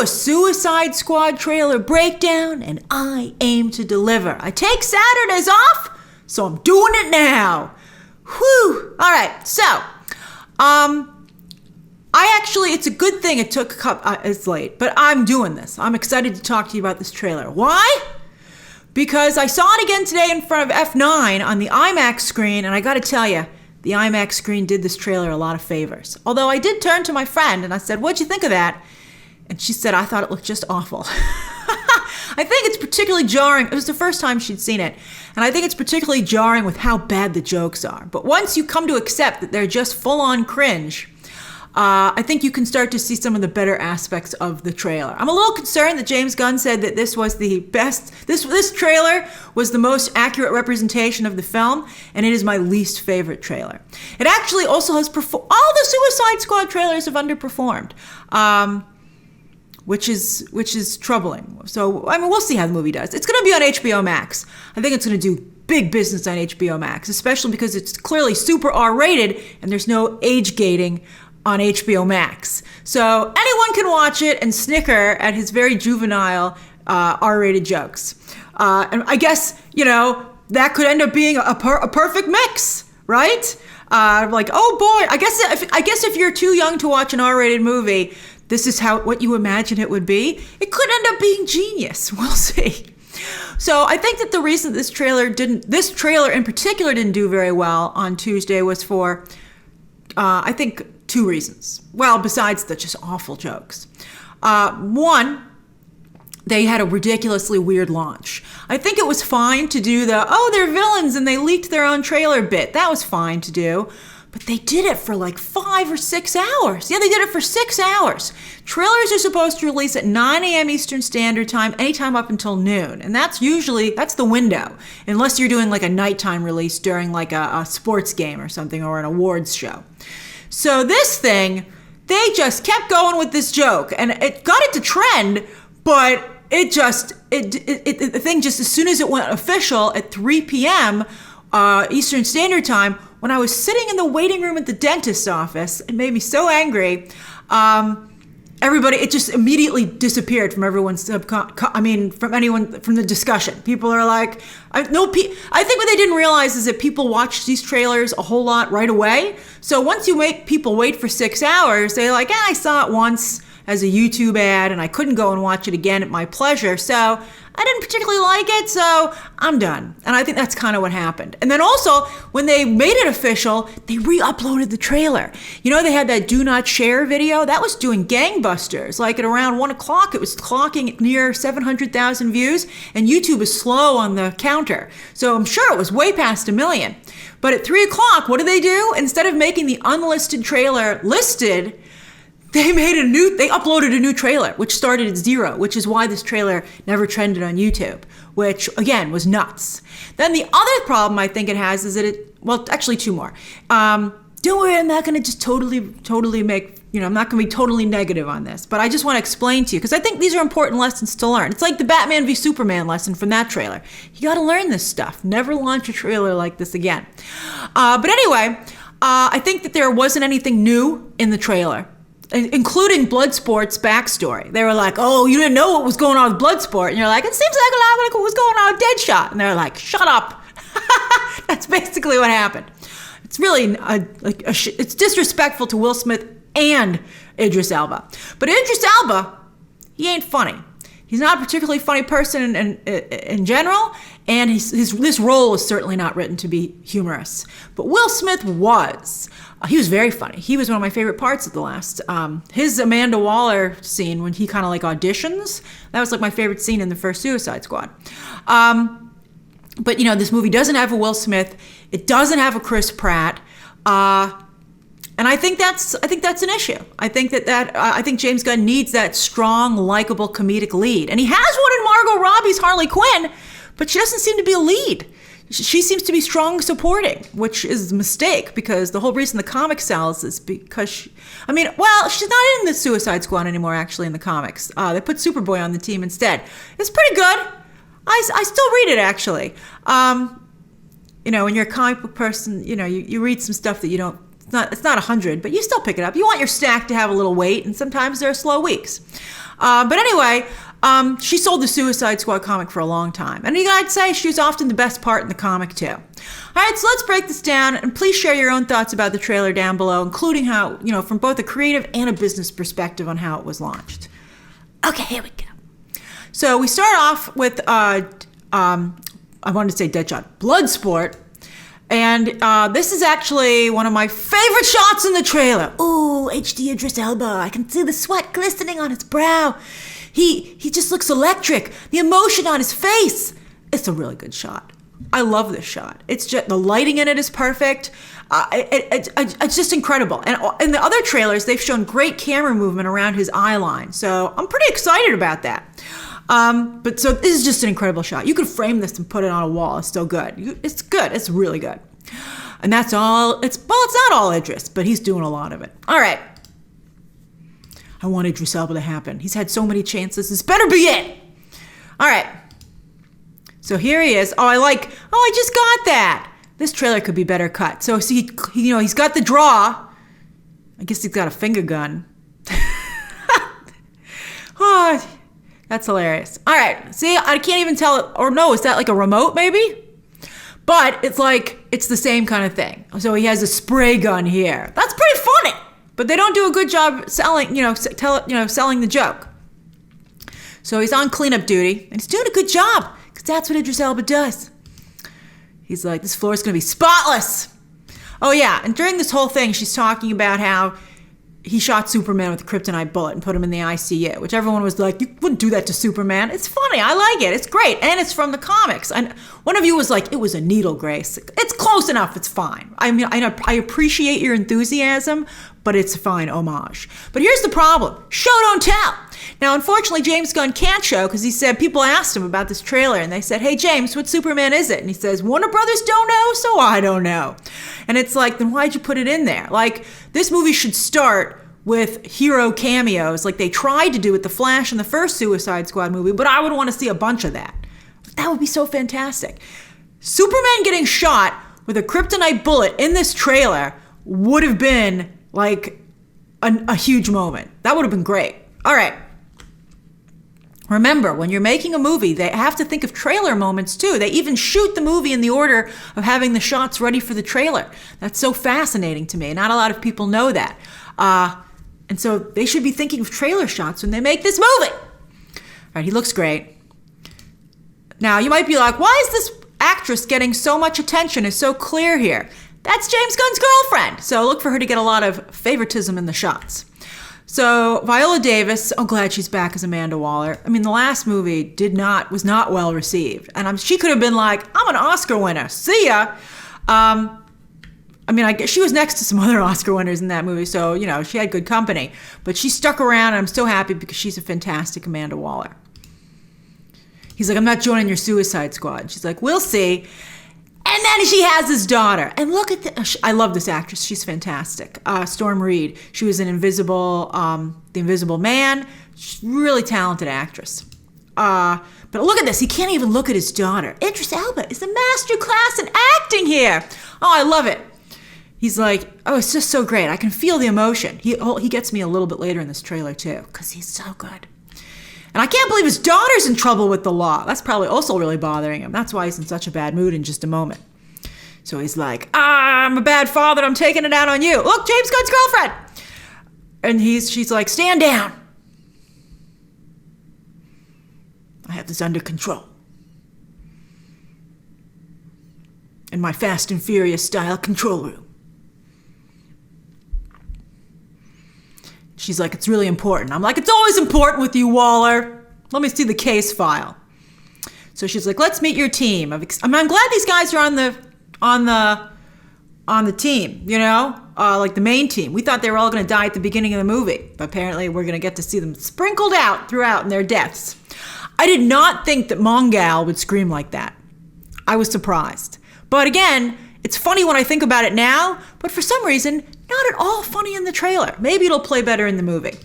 a Suicide Squad trailer breakdown, and I aim to deliver. I take Saturdays off, so I'm doing it now. Whew. All right, so, it's a good thing it took it's late, but I'm doing this. I'm excited to talk to you about this trailer. Why? Because I saw it again today in front of F9 on the IMAX screen, and I gotta tell you, the IMAX screen did this trailer a lot of favors. Although I did turn to my friend and I said, what'd you think of that? And she said, I thought it looked just awful. I think it's particularly jarring. It was the first time she'd seen it. And I think it's particularly jarring with how bad the jokes are. But once you come to accept that they're just full-on cringe, I think you can start to see some of the better aspects of the trailer. I'm a little concerned that James Gunn said that this was the best, this trailer was the most accurate representation of the film, and it is my least favorite trailer. It actually also has all the Suicide Squad trailers have underperformed, which is troubling. So, I mean, we'll see how the movie does. It's going to be on HBO Max. I think it's going to do big business on HBO Max, especially because it's clearly super R-rated and there's no age gating on HBO Max. So anyone can watch it and snicker at his very juvenile R-rated jokes. And I guess, that could end up being a perfect mix, right? Like, oh boy, I guess if you're too young to watch an R-rated movie, this is what you imagine it would be. It could end up being genius. We'll see. So I think that the reason this trailer in particular didn't do very well on Tuesday was for, I think, two reasons. Well, besides the just awful jokes. One, they had a ridiculously weird launch. I think it was fine to do they're villains and they leaked their own trailer bit. That was fine to do. But they did it for like 5 or 6 hours. Yeah, they did it for 6 hours. Trailers are supposed to release at 9 a.m. Eastern Standard Time, anytime up until noon. And that's the window. Unless you're doing like a nighttime release during like a sports game or something, or an awards show. So this thing, they just kept going with this joke. And it got it to trend, but the thing just, as soon as it went official at 3 p.m. Eastern Standard Time, when I was sitting in the waiting room at the dentist's office, it made me so angry. It just immediately disappeared from everyone's from the discussion. People are like, I think what they didn't realize is that people watch these trailers a whole lot right away. So once you make people wait for 6 hours, they're like, I saw it once as a YouTube ad and I couldn't go and watch it again at my pleasure. So I didn't particularly like it, so I'm done. And I think that's kind of what happened. And then also, when they made it official, they re-uploaded the trailer. They had that do not share video. That was doing gangbusters. Like at around 1 o'clock, it was clocking near 700,000 views, and YouTube is slow on the counter. So I'm sure it was way past 1 million. But at 3 o'clock, what do? Instead of making the unlisted trailer listed, they uploaded a new trailer, which started at 0, which is why this trailer never trended on YouTube, which, again, was nuts. Then the other problem I think it has is that actually two more. Don't worry, I'm not going to just totally make, I'm not going to be totally negative on this, but I just want to explain to you, because I think these are important lessons to learn. It's like the Batman v Superman lesson from that trailer. You got to learn this stuff. Never launch a trailer like this again. But anyway, I think that there wasn't anything new in the trailer, including Bloodsport's backstory. They were like, oh, you didn't know what was going on with Bloodsport. And you're like, it seems like what was going on with Deadshot. And they're like, shut up. That's basically what happened. It's really, it's disrespectful to Will Smith and Idris Elba. But Idris Elba, he ain't funny. He's not a particularly funny person in general, and this role is certainly not written to be humorous. But Will Smith was. He was very funny. He was one of my favorite parts of the last. His Amanda Waller scene when he kind of like auditions, that was like my favorite scene in the first Suicide Squad. But this movie doesn't have a Will Smith. It doesn't have a Chris Pratt. And I think that's an issue. I think James Gunn needs that strong, likable comedic lead. And he has one in Margot Robbie's Harley Quinn, but she doesn't seem to be a lead. She seems to be strong supporting, which is a mistake, because the whole reason the comic sells is because she's not in the Suicide Squad anymore, actually, in the comics. They put Superboy on the team instead. It's pretty good. I still read it, actually. When you're a comic book person, you read some stuff that you don't, it's not 100, but you still pick it up. You want your stack to have a little weight, and sometimes there are slow weeks. But anyway, she sold the Suicide Squad comic for a long time. And I'd say she was often the best part in the comic too. All right, so let's break this down, and please share your own thoughts about the trailer down below, including how, from both a creative and a business perspective on how it was launched. Okay, here we go. So we start off with, I wanted to say Deadshot, Bloodsport. And this is actually one of my favorite shots in the trailer. Ooh, HD Idris Elba. I can see the sweat glistening on his brow. He just looks electric. The emotion on his face. It's a really good shot. I love this shot. It's just, the lighting in it is perfect. It's just incredible. And in the other trailers, they've shown great camera movement around his eye line. So I'm pretty excited about that. But so this is just an incredible shot. You could frame this and put it on a wall. It's still good. It's good. It's really good. And that's all. It's not all Idris, but he's doing a lot of it. All right. I want Idris Elba to happen. He's had so many chances. This better be it. All right. So here he is. I just got that. This trailer could be better cut. So see, he's got the draw. I guess he's got a finger gun. Oh, that's hilarious. All right. See, I can't even tell. Or no, is that like a remote maybe? But it's the same kind of thing. So he has a spray gun here. That's pretty funny. But they don't do a good job selling, selling the joke. So he's on cleanup duty, and he's doing a good job, because that's what Idris Elba does. He's like, this floor is going to be spotless. Oh yeah, and during this whole thing, she's talking about how he shot Superman with a kryptonite bullet and put him in the ICU, which everyone was like, you wouldn't do that to Superman. It's funny. I like it. It's great. And it's from the comics. And one of you was like, it was a needle, Grace. It's close enough. It's fine. I mean, I appreciate your enthusiasm, but it's a fine homage. But here's the problem. Show don't tell. Now, unfortunately, James Gunn can't show, because he said, people asked him about this trailer, and they said, hey, James, what Superman is it? And he says, Warner Brothers don't know, so I don't know. And it's like, then why'd you put it in there? Like, this movie should start with hero cameos, like they tried to do with The Flash in the first Suicide Squad movie, but I would want to see a bunch of that. That would be so fantastic. Superman getting shot with a kryptonite bullet in this trailer would have been like a huge moment. That would have been great. All right. Remember, when you're making a movie, they have to think of trailer moments too. They even shoot the movie in the order of having the shots ready for the trailer. That's so fascinating to me. Not a lot of people know that. And so they should be thinking of trailer shots when they make this movie. All right, he looks great. Now, you might be like, why is this actress getting so much attention? It's so clear here. That's James Gunn's girlfriend. So look for her to get a lot of favoritism in the shots. So Viola Davis, I'm glad she's back as Amanda Waller. I mean, the last movie was not well received. And she could have been like, I'm an Oscar winner. See ya. I mean, I guess she was next to some other Oscar winners in that movie, so, she had good company. But she stuck around, and I'm so happy because she's a fantastic Amanda Waller. He's like, I'm not joining your Suicide Squad. She's like, we'll see. And then she has his daughter. And look at I love this actress. She's fantastic. Storm Reed. She was in The Invisible Man. She's a really talented actress. But look at this. He can't even look at his daughter. Idris Elba is a master class in acting here. Oh, I love it. He's like, oh, it's just so great. I can feel the emotion. He gets me a little bit later in this trailer, too, because he's so good. And I can't believe his daughter's in trouble with the law. That's probably also really bothering him. That's why he's in such a bad mood in just a moment. So he's like, I'm a bad father. I'm taking it out on you. Look, James Gunn's girlfriend. And she's like, stand down. I have this under control. In my Fast and Furious style control room. She's like, it's really important. I'm like, it's always important with you, Waller. Let me see the case file. So she's like, let's meet your team. I'm glad these guys are on the team, like the main team. We thought they were all going to die at the beginning of the movie, but apparently we're going to get to see them sprinkled out throughout in their deaths. I did not think that Mongal would scream like that. I was surprised. But again, it's funny when I think about it now, but for some reason, not at all funny in the trailer. Maybe it'll play better in the movie.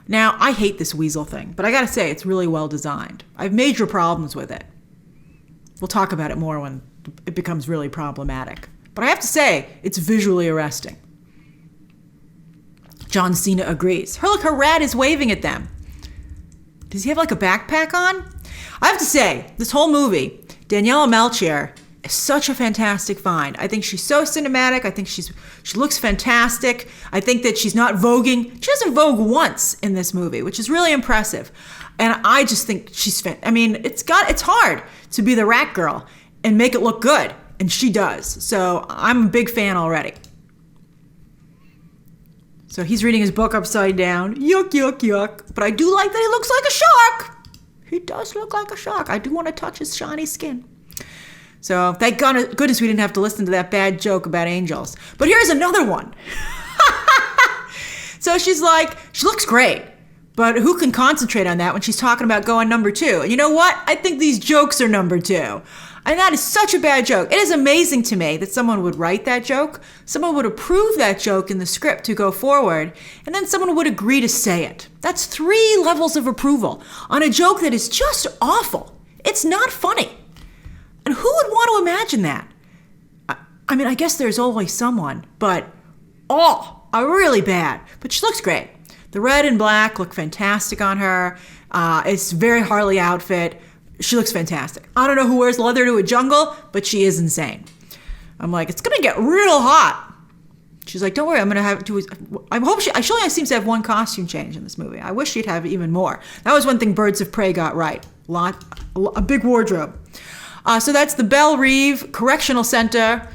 Now, I hate this weasel thing, but I gotta say, it's really well designed. I have major problems with it. We'll talk about it more when it becomes really problematic. But I have to say, it's visually arresting. John Cena agrees. Her rat is waving at them. Does he have like a backpack on? I have to say, this whole movie, Daniela Melchior is such a fantastic find. I think she's so cinematic. I think she looks fantastic. I think that she's not voguing. She doesn't vogue once in this movie, which is really impressive. And I just think I mean, it's hard to be the rat girl and make it look good. And she does. So I'm a big fan already. So he's reading his book upside down. Yuck, yuck, yuck. But I do like that he looks like a shark. He does look like a shark. I do want to touch his shiny skin. So thank goodness we didn't have to listen to that bad joke about angels. But here's another one. So she's like, she looks great. But who can concentrate on that when she's talking about going number 2? And you know what? I think these jokes are number 2. And that is such a bad joke. It is amazing to me that someone would write that joke, someone would approve that joke in the script to go forward, and then someone would agree to say it. That's 3 levels of approval on a joke that is just awful. It's not funny. And who would want to imagine that? I mean, I guess there's always someone, but really bad. But she looks great. The red and black look fantastic on her. It's a very Harley outfit. She looks fantastic. I don't know who wears leather to a jungle, but she is insane. I'm like, it's going to get real hot. She's like, don't worry, I'm going to have to. She only seems to have 1 costume change in this movie. I wish she'd have even more. That was one thing Birds of Prey got right. A big wardrobe. So that's the Belle Reve Correctional Center,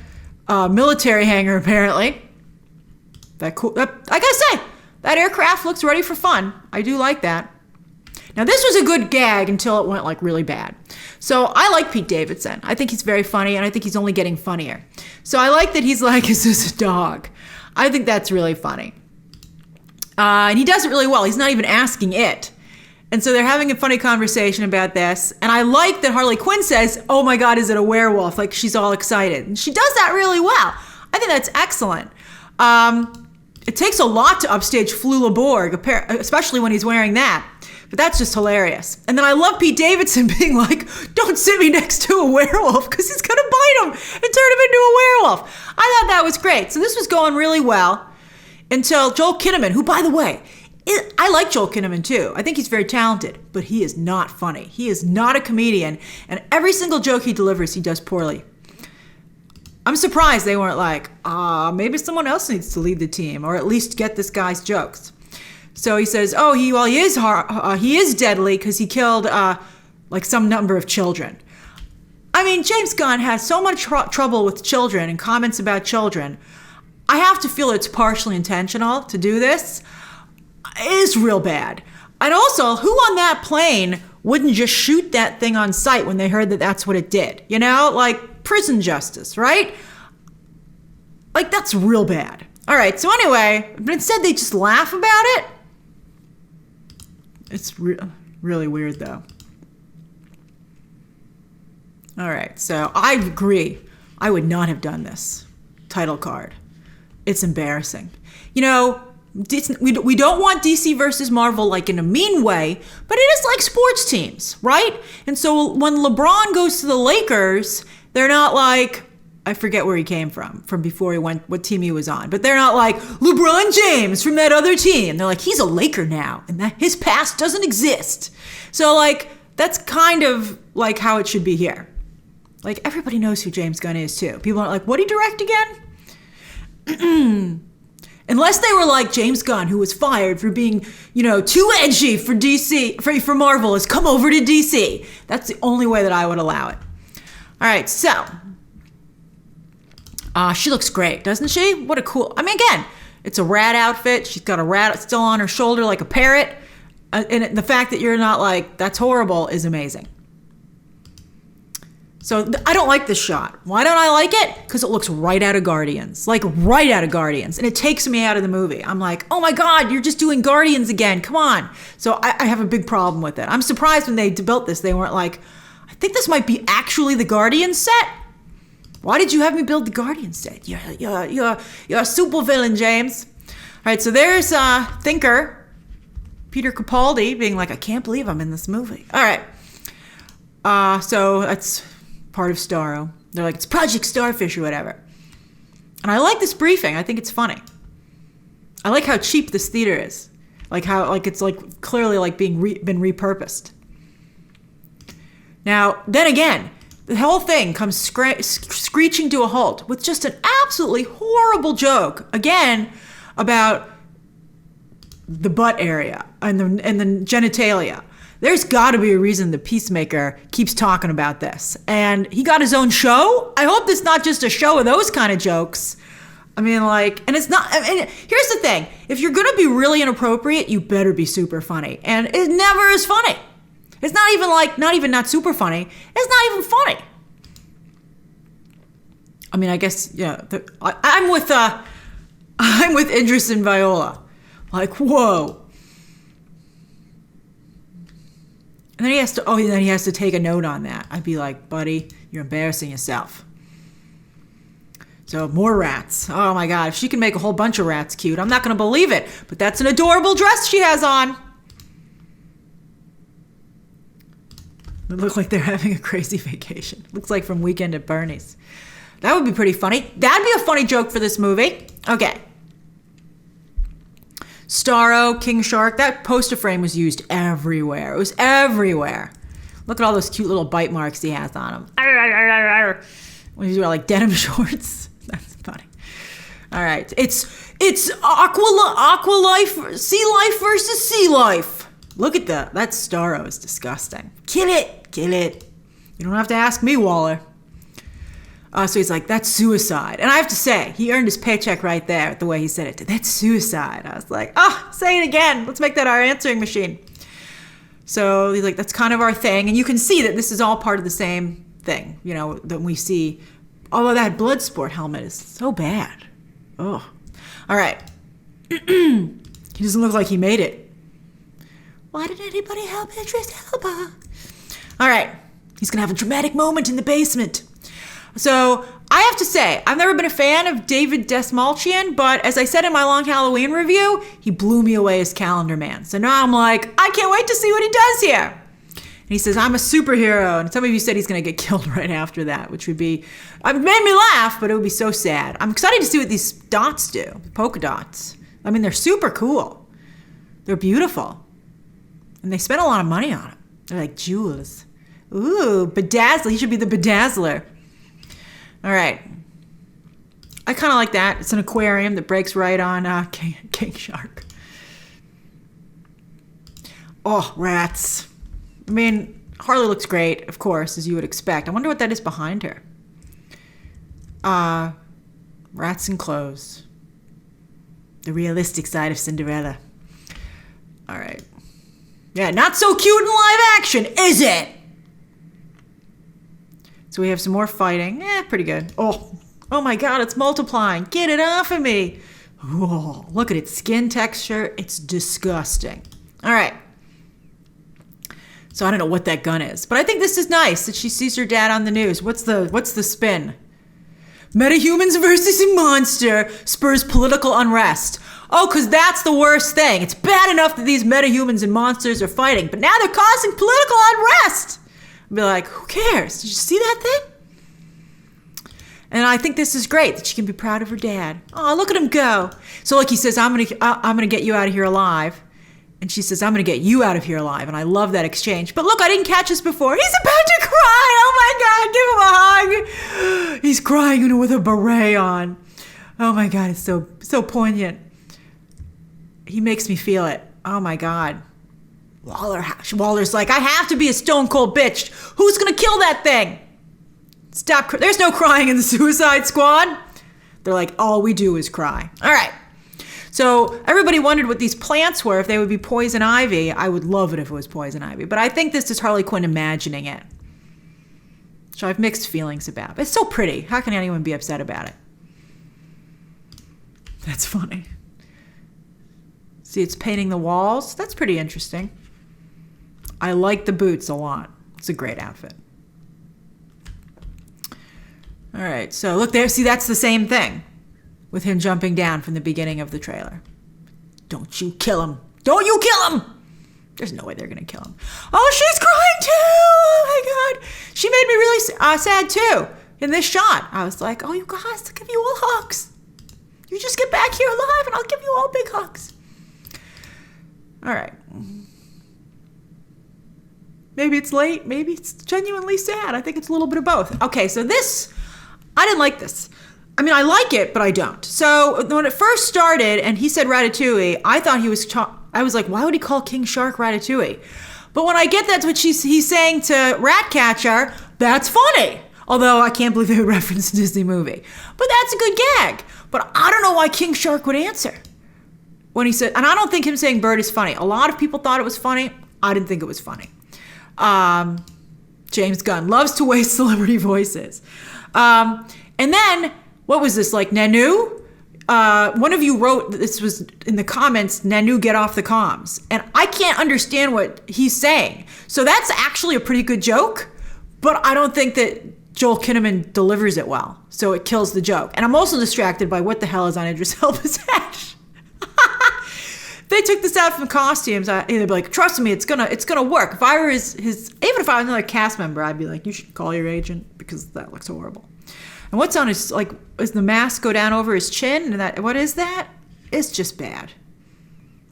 military hangar, apparently. I gotta say, that aircraft looks ready for fun. I do like that. Now, this was a good gag until it went like really bad. So I like Pete Davidson. I think he's very funny, and I think he's only getting funnier. So I like that he's like, is this a dog? I think that's really funny. And he does it really well. He's not even asking it. And so they're having a funny conversation about this. And I like that Harley Quinn says, oh my God, is it a werewolf? Like she's all excited. And she does that really well. I think that's excellent. It takes a lot to upstage Flula Borg, especially when he's wearing that. But that's just hilarious. And then I love Pete Davidson being like, don't sit me next to a werewolf because he's going to bite him and turn him into a werewolf. I thought that was great. So this was going really well until Joel Kinnaman, who, by the way, I like Joel Kinnaman too. I think he's very talented, but he is not funny. He is not a comedian. And every single joke he delivers, he does poorly. I'm surprised they weren't like, maybe someone else needs to lead the team or at least get this guy's jokes. So he says, he is deadly because he killed like some number of children. I mean, James Gunn has so much trouble with children and comments about children. I have to feel it's partially intentional to do this. It is real bad. And also, who on that plane wouldn't just shoot that thing on sight when they heard that that's what it did? You know, like prison justice, right? Like that's real bad. All right, so anyway, but instead they just laugh about it. It's really weird, though. All right, so I agree. I would not have done this title card. It's embarrassing. You know, we don't want DC versus Marvel like in a mean way, but it is like sports teams, right? And so when LeBron goes to the Lakers, they're not like, I forget where he came from before he went, what team he was on. But they're not like, LeBron James from that other team. They're like, he's a Laker now, and that his past doesn't exist. So, like, that's kind of like how it should be here. Like, everybody knows who James Gunn is, too. People aren't like, what'd he direct again? Unless they were like James Gunn, who was fired for being, you know, too edgy for DC, for Marvel, has come over to DC. That's the only way that I would allow it. All right, so... she looks great, doesn't she? What a cool... I mean, again, it's a rat outfit. She's got a rat still on her shoulder like a parrot. And the fact that you're not like, that's horrible, is amazing. So I don't like this shot. Why don't I like it? Because it looks right out of Guardians. Like, right out of Guardians. And it takes me out of the movie. I'm like, oh my God, you're just doing Guardians again. Come on. So I have a big problem with it. I'm surprised when they built this, they weren't like, I think this might be actually the Guardians set. Why did you have me build the Guardian set? You're a super villain, James. All right, so there's Thinker, Peter Capaldi, being like, I can't believe I'm in this movie. All right. So that's part of Starro. They're like, it's Project Starfish or whatever. And I like this briefing. I think it's funny. I like how cheap this theater is. Like how it's like clearly like been repurposed. Now, then again, the whole thing comes screeching to a halt with just an absolutely horrible joke, again, about the butt area and the genitalia. There's got to be a reason the Peacemaker keeps talking about this. And he got his own show. I hope it's not just a show of those kind of jokes. I mean, like, and it's not, I mean, here's the thing. If you're going to be really inappropriate, you better be super funny. And it never is funny. It's not even like, not super funny. It's not even funny. I mean, I guess, yeah, I'm with Idris and Viola. Like, whoa. And then he has to take a note on that. I'd be like, buddy, you're embarrassing yourself. So more rats. Oh my God, if she can make a whole bunch of rats cute, I'm not gonna believe it. But that's an adorable dress she has on. It looks like they're having a crazy vacation. Looks like from Weekend at Bernie's. That would be pretty funny. That'd be a funny joke for this movie. Okay. Starro, King Shark, that poster frame was used everywhere. It was everywhere. Look at all those cute little bite marks he has on him. When he's wearing like denim shorts. That's funny. All right. It's aqua life, sea life versus sea life. Look at that. That Starro is disgusting. Kill it. You don't have to ask me, Waller. So he's like, that's suicide. And I have to say, he earned his paycheck right there, the way he said it. That's suicide. I was like, say it again. Let's make that our answering machine. So he's like, that's kind of our thing. And you can see that this is all part of the same thing, you know, that we see. Although that Bloodsport helmet is so bad. Oh. All right. He doesn't look like he made it. Why didn't anybody help Idris Elba? All right. He's going to have a dramatic moment in the basement. So I have to say, I've never been a fan of David Dastmalchian, but as I said in my Long Halloween review, he blew me away as Calendar Man. So now I'm like, I can't wait to see what he does here. And he says, I'm a superhero. And some of you said he's going to get killed right after that, which would be, it made me laugh, but it would be so sad. I'm excited to see what these dots do, polka dots. I mean, they're super cool. They're beautiful. And they spent a lot of money on them. They're like jewels. Ooh, bedazzle. He should be the bedazzler. All right. I kind of like that. It's an aquarium that breaks right on King Shark. Oh, rats. I mean, Harley looks great, of course, as you would expect. I wonder what that is behind her. Rats and clothes. The realistic side of Cinderella. All right. Yeah, not so cute in live action, is it? So we have some more fighting. Pretty good. Oh my God, it's multiplying. Get it off of me. Whoa, look at its skin texture. It's disgusting. All right. So I don't know what that gun is, but I think this is nice that she sees her dad on the news. What's the spin? Metahumans versus a monster spurs political unrest. Oh, because that's the worst thing. It's bad enough that these metahumans and monsters are fighting, but now they're causing political unrest. I'd be like, who cares? Did you see that thing? And I think this is great that she can be proud of her dad. Oh, look at him go. So like he says, I'm gonna get you out of here alive. And she says, I'm gonna get you out of here alive. And I love that exchange. But look, I didn't catch this before. He's about to cry. Oh my God, give him a hug. He's crying with a beret on. Oh my God, it's so poignant. He makes me feel it. Oh my God. Waller's like, I have to be a stone cold bitch. Who's gonna kill that thing? Stop. There's no crying in the Suicide Squad. They're like, all we do is cry. All right. So everybody wondered what these plants were, if they would be poison ivy. I would love it if it was poison ivy, but I think this is Harley Quinn imagining it. So I have mixed feelings about it. It's so pretty. How can anyone be upset about it? That's funny. See, it's painting the walls. That's pretty interesting. I like the boots a lot. It's a great outfit. All right, so look there. See, that's the same thing with him jumping down from the beginning of the trailer. Don't you kill him. Don't you kill him. There's no way they're going to kill him. Oh, she's crying too. Oh, my God. She made me really sad, too, in this shot. I was like, oh, you guys, I'll give you all hugs. You just get back here alive and I'll give you all big hugs. All right. Maybe it's late. Maybe it's genuinely sad. I think it's a little bit of both. Okay, so this, I didn't like this. I mean, I like it, but I don't. So when it first started and he said Ratatouille, I thought I was like, why would he call King Shark Ratatouille? But when I get that's what he's saying to Ratcatcher, that's funny. Although I can't believe they would reference a Disney movie. But that's a good gag. But I don't know why King Shark would answer when he said, and I don't think him saying bird is funny. A lot of people thought it was funny. I didn't think it was funny. James Gunn loves to waste celebrity voices. And then, what was this, like Nanu? One of you wrote, this was in the comments, Nanu, get off the comms. And I can't understand what he's saying. So that's actually a pretty good joke, but I don't think that Joel Kinnaman delivers it well. So it kills the joke. And I'm also distracted by what the hell is on Idris Elba's head. They took this out from the costumes. They'd be like, trust me, it's gonna work. If I were even if I was another cast member, I'd be like, you should call your agent because that looks horrible. And what's on his, like, is the mask go down over his chin? And what is that? It's just bad.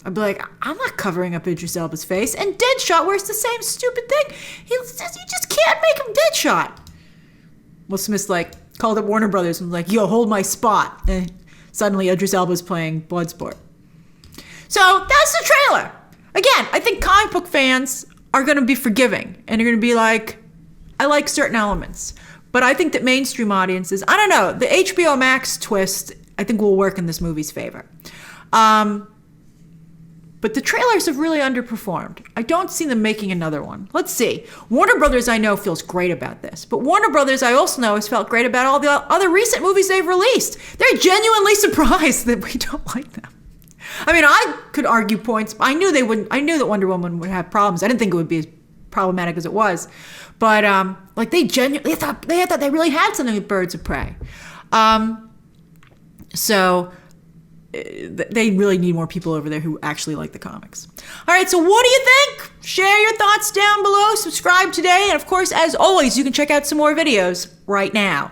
I'd be like, I'm not covering up Idris Elba's face. And Deadshot wears the same stupid thing. You just can't make him Deadshot. Will Smith's like, called up Warner Brothers and was like, yo, hold my spot. And suddenly Idris Elba's playing Bloodsport. So that's the trailer. Again, I think comic book fans are going to be forgiving. And they're going to be like, I like certain elements. But I think that mainstream audiences, I don't know, the HBO Max twist, I think will work in this movie's favor. But the trailers have really underperformed. I don't see them making another one. Let's see. Warner Brothers, I know, feels great about this. But Warner Brothers, I also know, has felt great about all the other recent movies they've released. They're genuinely surprised that we don't like them. I mean, I could argue points. I knew that Wonder Woman would have problems. I didn't think it would be as problematic as it was. But like they thought they really had something with Birds of Prey. So they really need more people over there who actually like the comics. All right, so what do you think? Share your thoughts down below. Subscribe today. And of course, as always, you can check out some more videos right now.